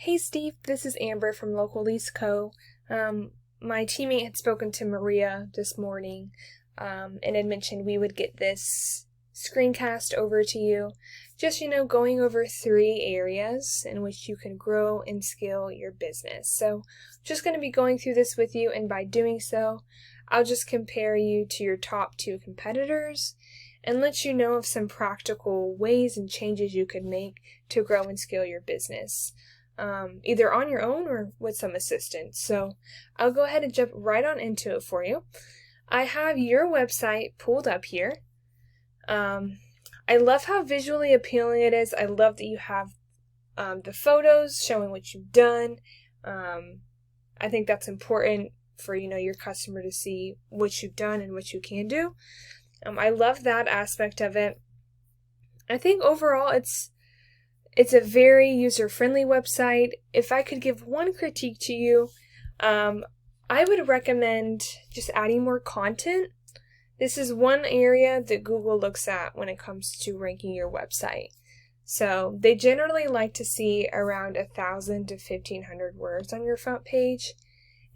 Hey Steve, this is Amber from Local Lease Co. My teammate had spoken to Maria this morning and had mentioned we would get this screencast over to you. Just, going over 3 areas in which you can grow and scale your business. So, just going to be going through this with you, and by doing so, I'll just compare you to your top 2 competitors and let you know of some practical ways and changes you could make to grow and scale your business. Either on your own or with some assistance. So I'll go ahead and jump right on into it for you. I have your website pulled up here. I love how visually appealing it is. I love that you have the photos showing what you've done. I think that's important for your customer to see what you've done and what you can do. I love that aspect of it. I think overall it's a very user-friendly website. If I could give one critique to you, I would recommend just adding more content. This is one area that Google looks at when it comes to ranking your website. So they generally like to see around 1,000 to 1,500 words on your front page,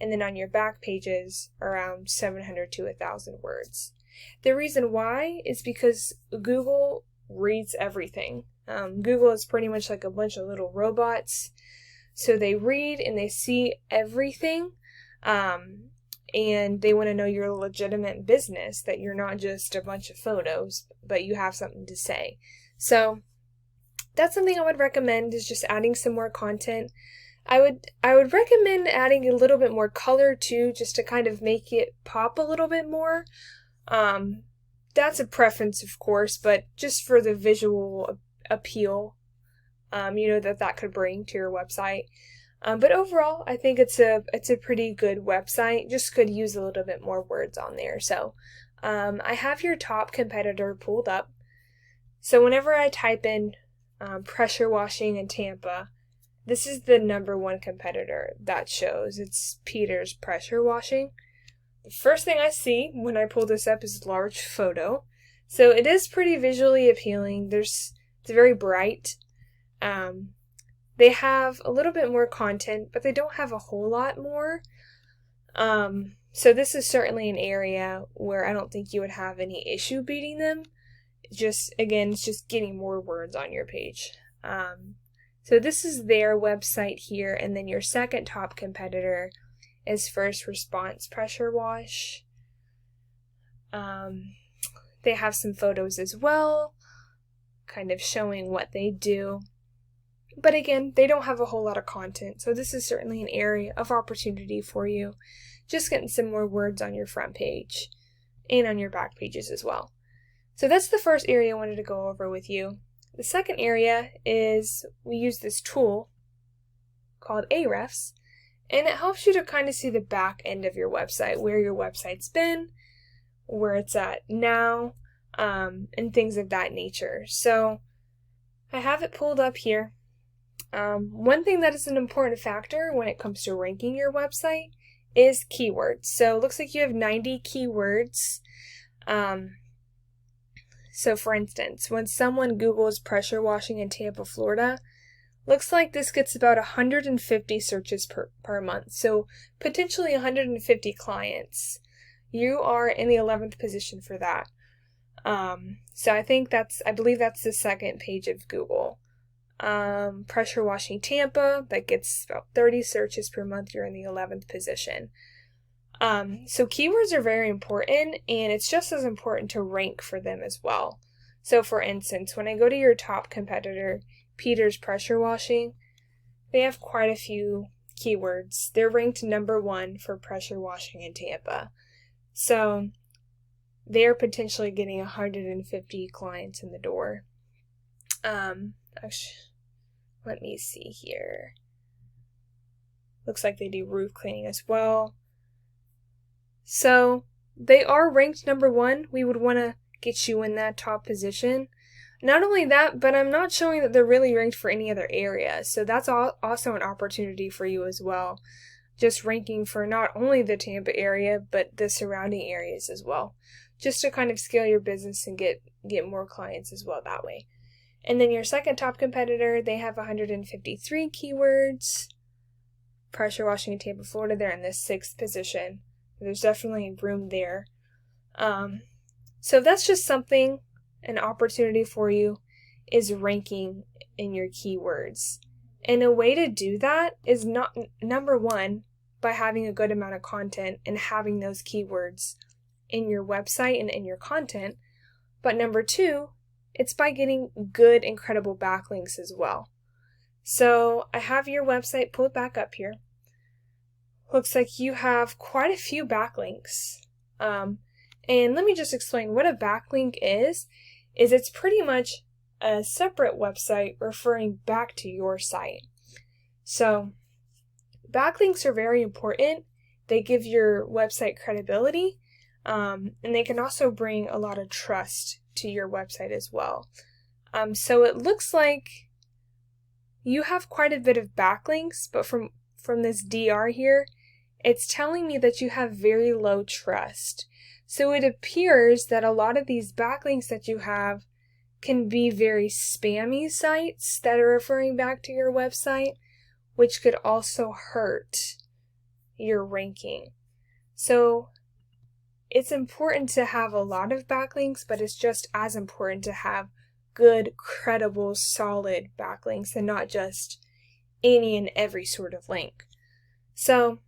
and then on your back pages around 700 to 1,000 words. The reason why is because Google reads everything. Google is pretty much like a bunch of little robots. So they read and they see everything. And they want to know you're a legitimate business, that you're not just a bunch of photos, but you have something to say. So that's something I would recommend, is just adding some more content. I would recommend adding a little bit more color too, just to kind of make it pop a little bit more. That's a preference, of course, but just for the visual appeal, that could bring to your website. But overall, I think it's a pretty good website. Just could use a little bit more words on there. So, I have your top competitor pulled up. So whenever I type in pressure washing in Tampa, this is the number 1 competitor that shows. It's Peter's Pressure Washing. The first thing I see when I pull this up is a large photo. So it is pretty visually appealing. It's very bright. They have a little bit more content, but they don't have a whole lot more. So this is certainly an area where I don't think you would have any issue beating them. It's just getting more words on your page. So this is their website here, and then your second top competitor is First Response Pressure Wash. They have some photos as well, kind of showing what they do. But again, they don't have a whole lot of content, so this is certainly an area of opportunity for you. Just getting some more words on your front page and on your back pages as well. So that's the first area I wanted to go over with you. The second area is we use this tool called Ahrefs, and it helps you to kind of see the back end of your website, where your website's been, where it's at now, and things of that nature. So I have it pulled up here. One thing that is an important factor when it comes to ranking your website is keywords. So it looks like you have 90 keywords. So for instance, when someone Googles pressure washing in Tampa, Florida, looks like this gets about 150 searches per month. So potentially 150 clients. You are in the 11th position for that. So I believe that's the second page of Google. Pressure washing Tampa, that gets about 30 searches per month. You're in the 11th position. So keywords are very important, and it's just as important to rank for them as well. So for instance, when I go to your top competitor, Peter's Pressure Washing, they have quite a few keywords. They're ranked number 1 for pressure washing in Tampa. So they're potentially getting 150 clients in the door. Actually, let me see here. Looks like they do roof cleaning as well. So they are ranked number 1. We would want to get you in that top position. Not only that, but I'm not showing that they're really ranked for any other area. So that's also an opportunity for you as well. Just ranking for not only the Tampa area, but the surrounding areas as well. Just to kind of scale your business and get more clients as well that way. And then your second top competitor, they have 153 keywords. Pressure washing in Tampa, Florida, they're in the 6th position. There's definitely room there. So that's just something, an opportunity for you, is ranking in your keywords. And a way to do that is not, number one, by having a good amount of content and having those keywords in your website and in your content. But number two, it's by getting good, incredible backlinks as well. So I have your website pulled back up here. Looks like you have quite a few backlinks. And let me just explain what a backlink is it's pretty much a separate website referring back to your site. So backlinks are very important. They give your website credibility, and they can also bring a lot of trust to your website as well. So it looks like you have quite a bit of backlinks, but from this DR here, it's telling me that you have very low trust. So it appears that a lot of these backlinks that you have can be very spammy sites that are referring back to your website, which could also hurt your ranking. So it's important to have a lot of backlinks, but it's just as important to have good, credible, solid backlinks and not just any and every sort of link. So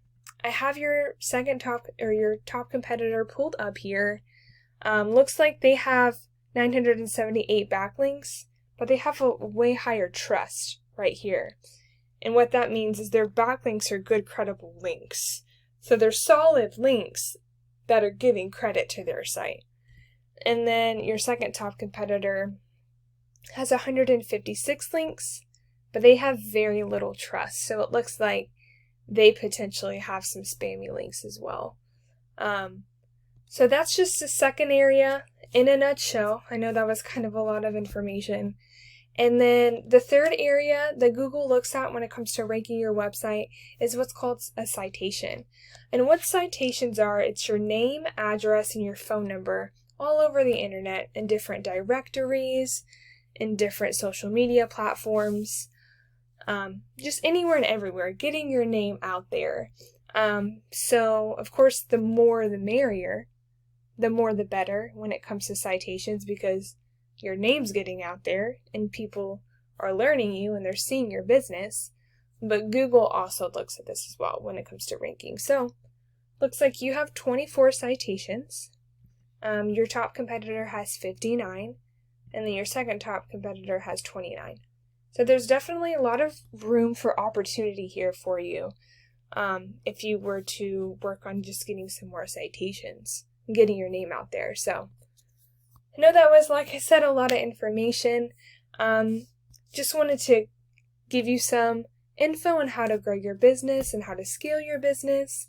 I have your your top competitor pulled up here. Looks like they have 978 backlinks, but they have a way higher trust right here. And what that means is their backlinks are good, credible links. So they're solid links that are giving credit to their site. And then your second top competitor has 156 links, but they have very little trust. So it looks like they potentially have some spammy links as well. So that's just the second area in a nutshell. I know that was kind of a lot of information. And then the third area that Google looks at when it comes to ranking your website is what's called a citation. And what citations are, it's your name, address, and your phone number all over the internet in different directories, in different social media platforms, just anywhere and everywhere, getting your name out there. So, of course, the more the merrier, the more the better when it comes to citations, because your name's getting out there and people are learning you and they're seeing your business. But Google also looks at this as well when it comes to ranking. So, looks like you have 24 citations. Your top competitor has 59, and then your second top competitor has 29. So there's definitely a lot of room for opportunity here for you if you were to work on just getting some more citations and getting your name out there. So I know that was, like I said, a lot of information. Just wanted to give you some info on how to grow your business and how to scale your business.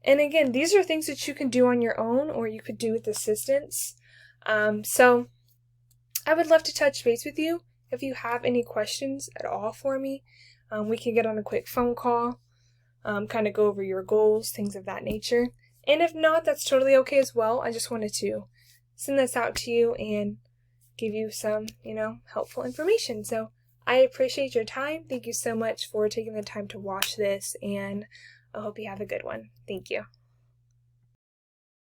And again, these are things that you can do on your own or you could do with assistance. So I would love to touch base with you. If you have any questions at all for me, we can get on a quick phone call, kind of go over your goals, things of that nature. And if not, that's totally okay as well. I just wanted to send this out to you and give you some, helpful information. So I appreciate your time. Thank you so much for taking the time to watch this, and I hope you have a good one. Thank you.